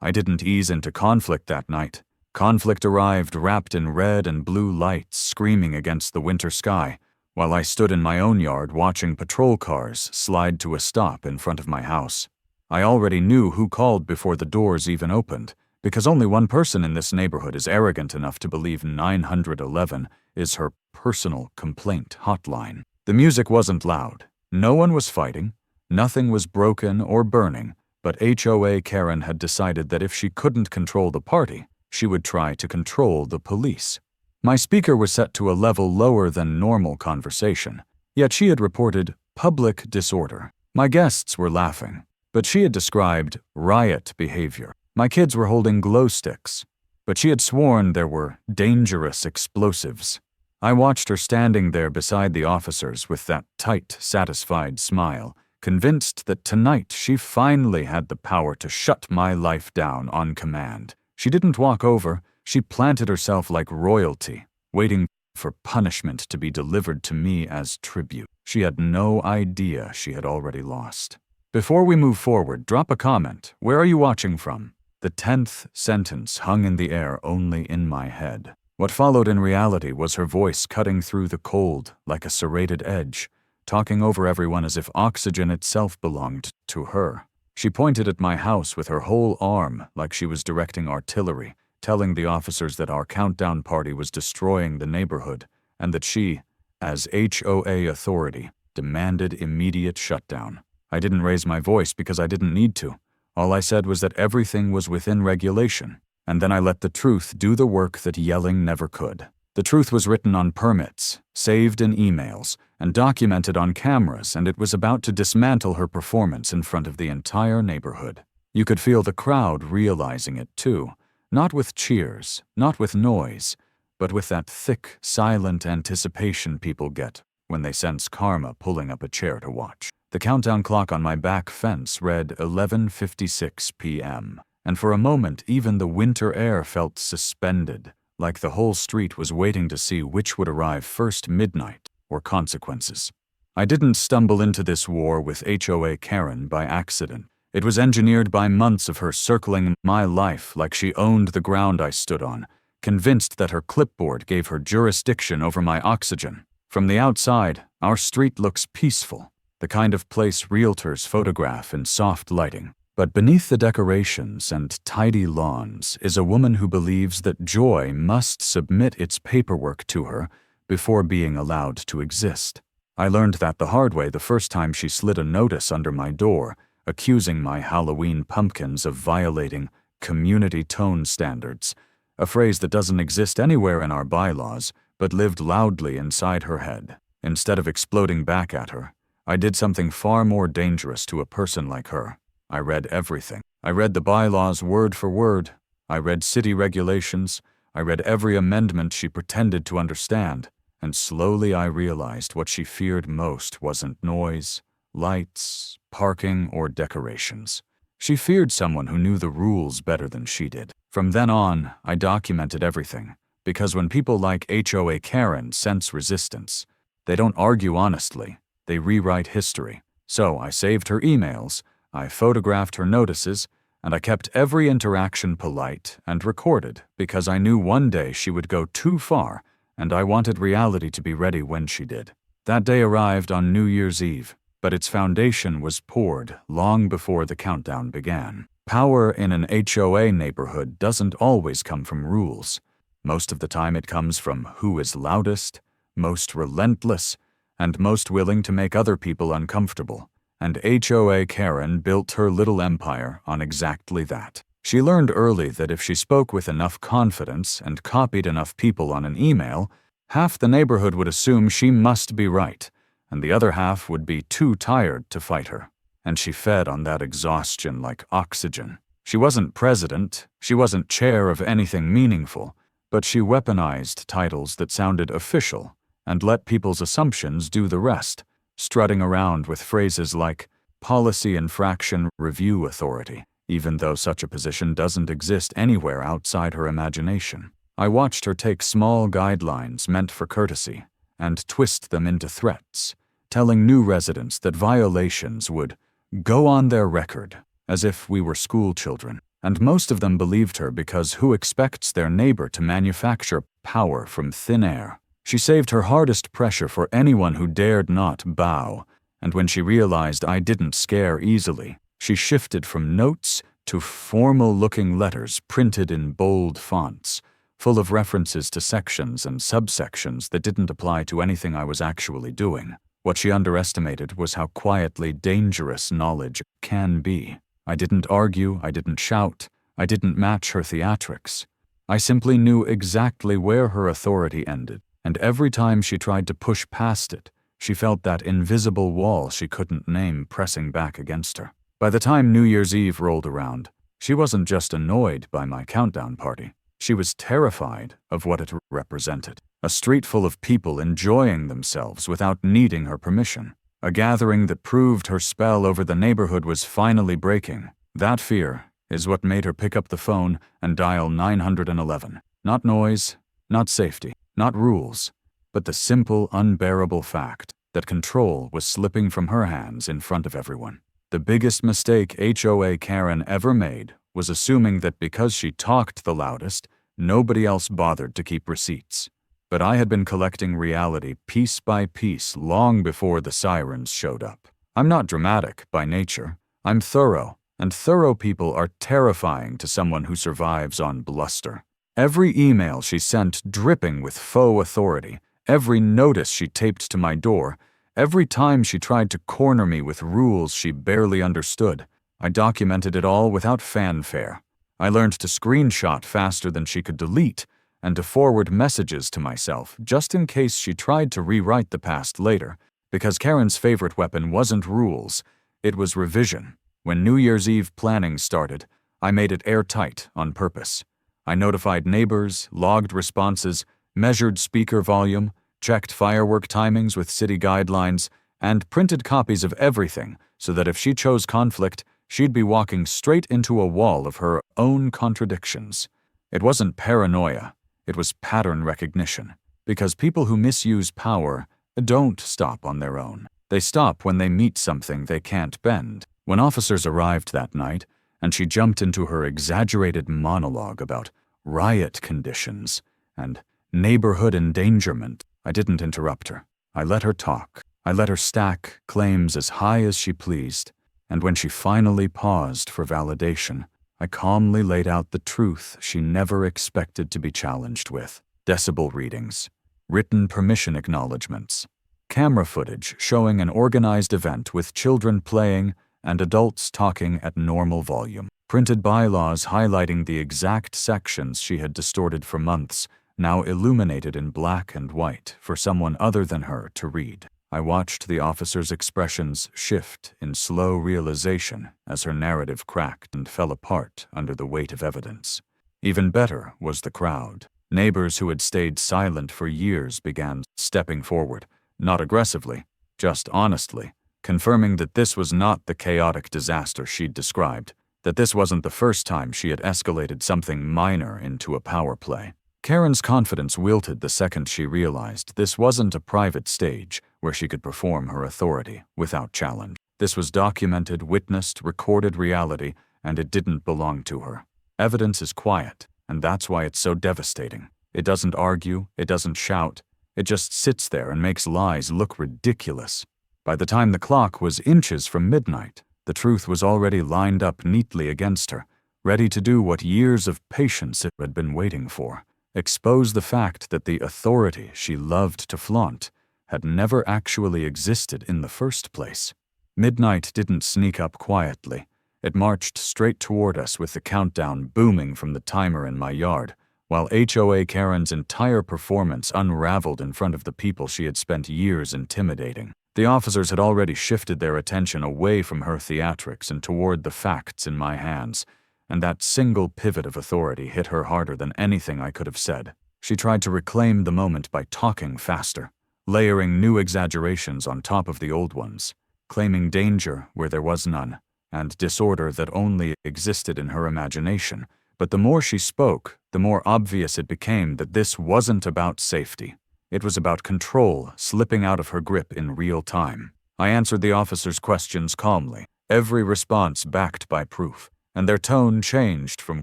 I didn't ease into conflict that night. Conflict arrived wrapped in red and blue lights screaming against the winter sky, while I stood in my own yard watching patrol cars slide to a stop in front of my house. I already knew who called before the doors even opened, because only one person in this neighborhood is arrogant enough to believe 911 is her personal complaint hotline. The music wasn't loud. No one was fighting. Nothing was broken or burning, but HOA Karen had decided that if she couldn't control the party, she would try to control the police. My speaker was set to a level lower than normal conversation, yet she had reported public disorder. My guests were laughing, but she had described riot behavior. My kids were holding glow sticks, but she had sworn there were dangerous explosives. I watched her standing there beside the officers with that tight, satisfied smile, convinced that tonight she finally had the power to shut my life down on command. She didn't walk over, she planted herself like royalty, waiting for punishment to be delivered to me as tribute. She had no idea she had already lost. Before we move forward, drop a comment. Where are you watching from? The 10th sentence hung in the air only in my head. What followed in reality was her voice cutting through the cold like a serrated edge, talking over everyone as if oxygen itself belonged to her. She pointed at my house with her whole arm like she was directing artillery, telling the officers that our countdown party was destroying the neighborhood and that she, as HOA authority, demanded immediate shutdown. I didn't raise my voice because I didn't need to. All I said was that everything was within regulation, and then I let the truth do the work that yelling never could. The truth was written on permits, saved in emails, and documented on cameras, and it was about to dismantle her performance in front of the entire neighborhood. You could feel the crowd realizing it too, not with cheers, not with noise, but with that thick, silent anticipation people get when they sense karma pulling up a chair to watch. The countdown clock on my back fence read 11:56 p.m., and for a moment even the winter air felt suspended, like the whole street was waiting to see which would arrive first, midnight or consequences. I didn't stumble into this war with HOA Karen by accident. It was engineered by months of her circling my life like she owned the ground I stood on, convinced that her clipboard gave her jurisdiction over my oxygen. From the outside, our street looks peaceful, the kind of place realtors photograph in soft lighting. But beneath the decorations and tidy lawns is a woman who believes that joy must submit its paperwork to her before being allowed to exist. I learned that the hard way the first time she slid a notice under my door, accusing my Halloween pumpkins of violating community tone standards, a phrase that doesn't exist anywhere in our bylaws, but lived loudly inside her head. Instead of exploding back at her, I did something far more dangerous to a person like her. I read everything. I read the bylaws word for word. I read city regulations. I read every amendment she pretended to understand. And slowly I realized what she feared most wasn't noise, lights, parking, or decorations. She feared someone who knew the rules better than she did. From then on, I documented everything, because when people like HOA Karen sense resistance, they don't argue honestly, they rewrite history. So I saved her emails, I photographed her notices, and I kept every interaction polite and recorded because I knew one day she would go too far, and I wanted reality to be ready when she did. That day arrived on New Year's Eve, but its foundation was poured long before the countdown began. Power in an HOA neighborhood doesn't always come from rules. Most of the time it comes from who is loudest, most relentless, and most willing to make other people uncomfortable. And HOA Karen built her little empire on exactly that. She learned early that if she spoke with enough confidence and copied enough people on an email, half the neighborhood would assume she must be right, and the other half would be too tired to fight her. And she fed on that exhaustion like oxygen. She wasn't president, she wasn't chair of anything meaningful, but she weaponized titles that sounded official and let people's assumptions do the rest, strutting around with phrases like policy infraction review authority, even though such a position doesn't exist anywhere outside her imagination. I watched her take small guidelines meant for courtesy and twist them into threats, telling new residents that violations would go on their record, as if we were school children. And most of them believed her because who expects their neighbor to manufacture power from thin air? She saved her hardest pressure for anyone who dared not bow, and when she realized I didn't scare easily, she shifted from notes to formal-looking letters printed in bold fonts, full of references to sections and subsections that didn't apply to anything I was actually doing. What she underestimated was how quietly dangerous knowledge can be. I didn't argue, I didn't shout, I didn't match her theatrics. I simply knew exactly where her authority ended, and every time she tried to push past it, she felt that invisible wall she couldn't name pressing back against her. By the time New Year's Eve rolled around, she wasn't just annoyed by my countdown party. She was terrified of what it represented. A street full of people enjoying themselves without needing her permission. A gathering that proved her spell over the neighborhood was finally breaking. That fear is what made her pick up the phone and dial 911. Not noise, not safety, not rules, but the simple, unbearable fact that control was slipping from her hands in front of everyone. The biggest mistake HOA Karen ever made was assuming that because she talked the loudest, nobody else bothered to keep receipts. But I had been collecting reality piece by piece long before the sirens showed up. I'm not dramatic by nature. I'm thorough, and thorough people are terrifying to someone who survives on bluster. Every email she sent dripping with faux authority, every notice she taped to my door, every time she tried to corner me with rules she barely understood, I documented it all without fanfare. I learned to screenshot faster than she could delete, and to forward messages to myself just in case she tried to rewrite the past later, because Karen's favorite weapon wasn't rules, it was revision. When New Year's Eve planning started, I made it airtight on purpose. I notified neighbors, logged responses, measured speaker volume, checked firework timings with city guidelines, and printed copies of everything so that if she chose conflict, she'd be walking straight into a wall of her own contradictions. It wasn't paranoia, it was pattern recognition, because people who misuse power don't stop on their own. They stop when they meet something they can't bend. When officers arrived that night, and she jumped into her exaggerated monologue about riot conditions and neighborhood endangerment, I didn't interrupt her. I let her talk. I let her stack claims as high as she pleased, and when she finally paused for validation, I calmly laid out the truth she never expected to be challenged with. Decibel readings, written permission acknowledgments, camera footage showing an organized event with children playing and adults talking at normal volume, printed bylaws highlighting the exact sections she had distorted for months, now illuminated in black and white for someone other than her to read. I watched the officer's expressions shift in slow realization as her narrative cracked and fell apart under the weight of evidence. Even better was the crowd. Neighbors who had stayed silent for years began stepping forward, not aggressively, just honestly, confirming that this was not the chaotic disaster she'd described, that this wasn't the first time she had escalated something minor into a power play. Karen's confidence wilted the second she realized this wasn't a private stage where she could perform her authority without challenge. This was documented, witnessed, recorded reality, and it didn't belong to her. Evidence is quiet, and that's why it's so devastating. It doesn't argue, it doesn't shout, it just sits there and makes lies look ridiculous. By the time the clock was inches from midnight, the truth was already lined up neatly against her, ready to do what years of patience it had been waiting for. Expose the fact that the authority she loved to flaunt had never actually existed in the first place. Midnight didn't sneak up quietly. It marched straight toward us with the countdown booming from the timer in my yard, while HOA Karen's entire performance unraveled in front of the people she had spent years intimidating. The officers had already shifted their attention away from her theatrics and toward the facts in my hands, and that single pivot of authority hit her harder than anything I could have said. She tried to reclaim the moment by talking faster, layering new exaggerations on top of the old ones, claiming danger where there was none, and disorder that only existed in her imagination. But the more she spoke, the more obvious it became that this wasn't about safety. It was about control slipping out of her grip in real time. I answered the officer's questions calmly, every response backed by proof. and their tone changed from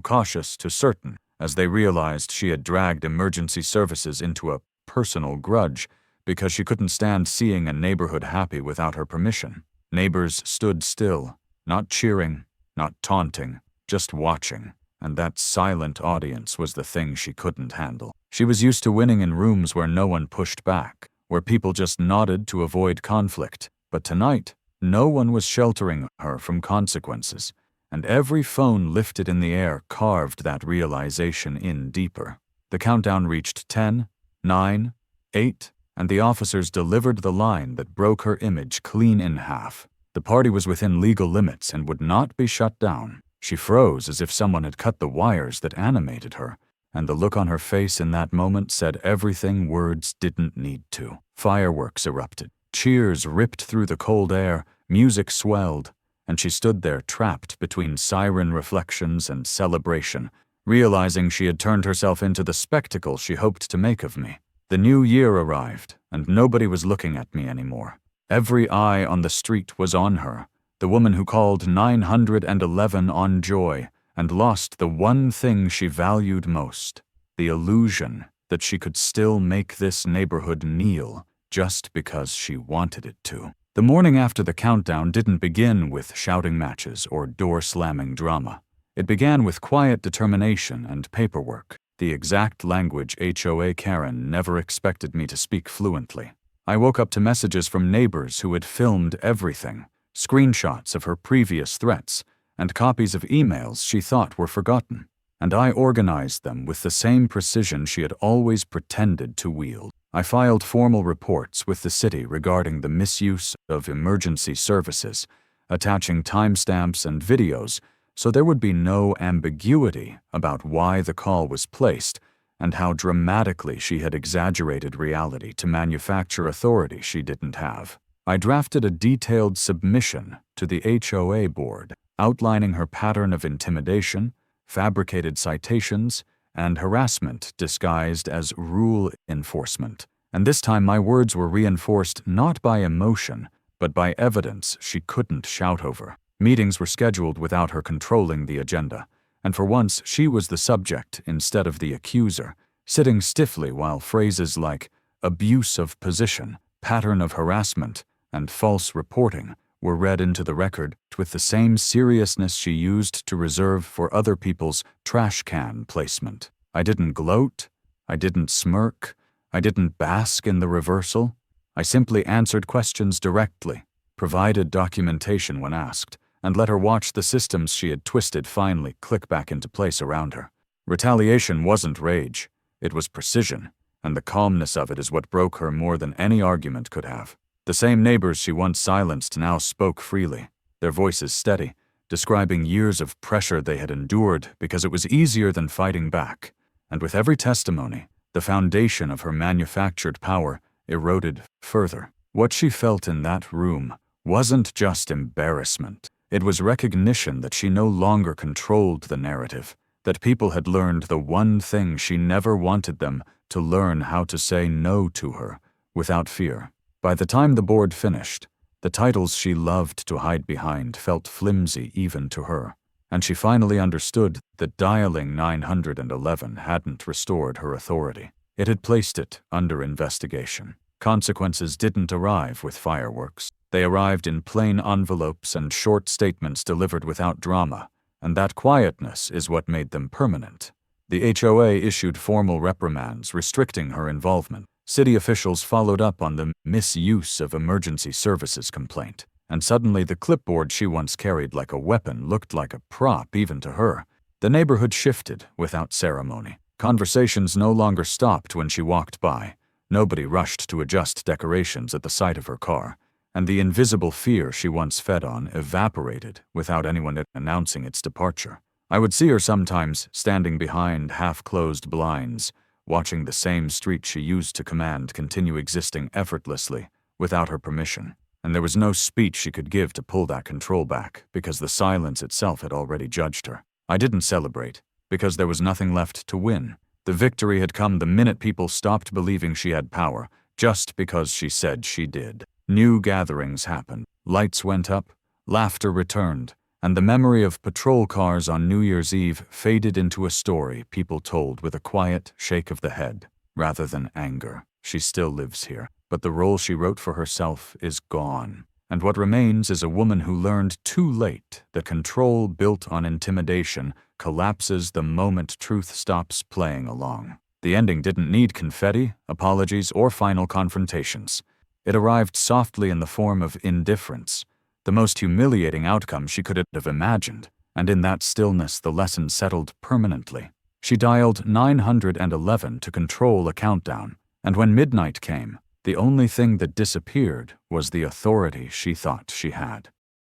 cautious to certain as they realized she had dragged emergency services into a personal grudge because she couldn't stand seeing a neighborhood happy without her permission. Neighbors stood still, not cheering, not taunting, just watching, and that silent audience was the thing she couldn't handle. She was used to winning in rooms where no one pushed back, where people just nodded to avoid conflict, but tonight, no one was sheltering her from consequences, and every phone lifted in the air carved that realization in deeper. The countdown reached 10, 9, 8, and the officers delivered the line that broke her image clean in half. The party was within legal limits and would not be shut down. She froze as if someone had cut the wires that animated her, and the look on her face in that moment said everything words didn't need to. Fireworks erupted. Cheers ripped through the cold air, music swelled, and she stood there trapped between siren reflections and celebration, realizing she had turned herself into the spectacle she hoped to make of me. The new year arrived, and nobody was looking at me anymore. Every eye on the street was on her, the woman who called 911 on joy and lost the one thing she valued most, the illusion that she could still make this neighborhood kneel just because she wanted it to. The morning after the countdown didn't begin with shouting matches or door-slamming drama. It began with quiet determination and paperwork, the exact language HOA Karen never expected me to speak fluently. I woke up to messages from neighbors who had filmed everything, screenshots of her previous threats, and copies of emails she thought were forgotten, and I organized them with the same precision she had always pretended to wield. I filed formal reports with the city regarding the misuse of emergency services, attaching timestamps and videos so there would be no ambiguity about why the call was placed and how dramatically she had exaggerated reality to manufacture authority she didn't have. I drafted a detailed submission to the HOA board outlining her pattern of intimidation, fabricated citations, and harassment disguised as rule enforcement. And this time my words were reinforced not by emotion, but by evidence she couldn't shout over. Meetings were scheduled without her controlling the agenda, and for once she was the subject instead of the accuser, sitting stiffly while phrases like abuse of position, pattern of harassment, and false reporting were read into the record with the same seriousness she used to reserve for other people's trash can placement. I didn't gloat, I didn't smirk, I didn't bask in the reversal. I simply answered questions directly, provided documentation when asked, and let her watch the systems she had twisted finally click back into place around her. Retaliation wasn't rage, it was precision, and the calmness of it is what broke her more than any argument could have. The same neighbors she once silenced now spoke freely, their voices steady, describing years of pressure they had endured because it was easier than fighting back. And with every testimony, the foundation of her manufactured power eroded further. What she felt in that room wasn't just embarrassment. It was recognition that she no longer controlled the narrative, that people had learned the one thing she never wanted them to learn: how to say no to her without fear. By the time the board finished, the titles she loved to hide behind felt flimsy even to her, and she finally understood that dialing 911 hadn't restored her authority. It had placed it under investigation. Consequences didn't arrive with fireworks. They arrived in plain envelopes and short statements delivered without drama, and that quietness is what made them permanent. The HOA issued formal reprimands restricting her involvement. City officials followed up on the misuse of emergency services complaint, and suddenly the clipboard she once carried like a weapon looked like a prop even to her. The neighborhood shifted without ceremony. Conversations no longer stopped when she walked by. Nobody rushed to adjust decorations at the sight of her car, and the invisible fear she once fed on evaporated without anyone announcing its departure. I would see her sometimes standing behind half-closed blinds, watching the same street she used to command continue existing effortlessly without her permission, and there was no speech she could give to pull that control back because the silence itself had already judged her. I didn't celebrate because there was nothing left to win. The victory had come the minute people stopped believing she had power just because she said she did. New gatherings happened, lights went up, laughter returned, and the memory of patrol cars on New Year's Eve faded into a story people told with a quiet shake of the head, rather than anger. She still lives here, but the role she wrote for herself is gone, and what remains is a woman who learned too late that control built on intimidation collapses the moment truth stops playing along. The ending didn't need confetti, apologies, or final confrontations. It arrived softly in the form of indifference, the most humiliating outcome she could have imagined, and in that stillness the lesson settled permanently. She dialed 911 to control a countdown, and when midnight came, the only thing that disappeared was the authority she thought she had.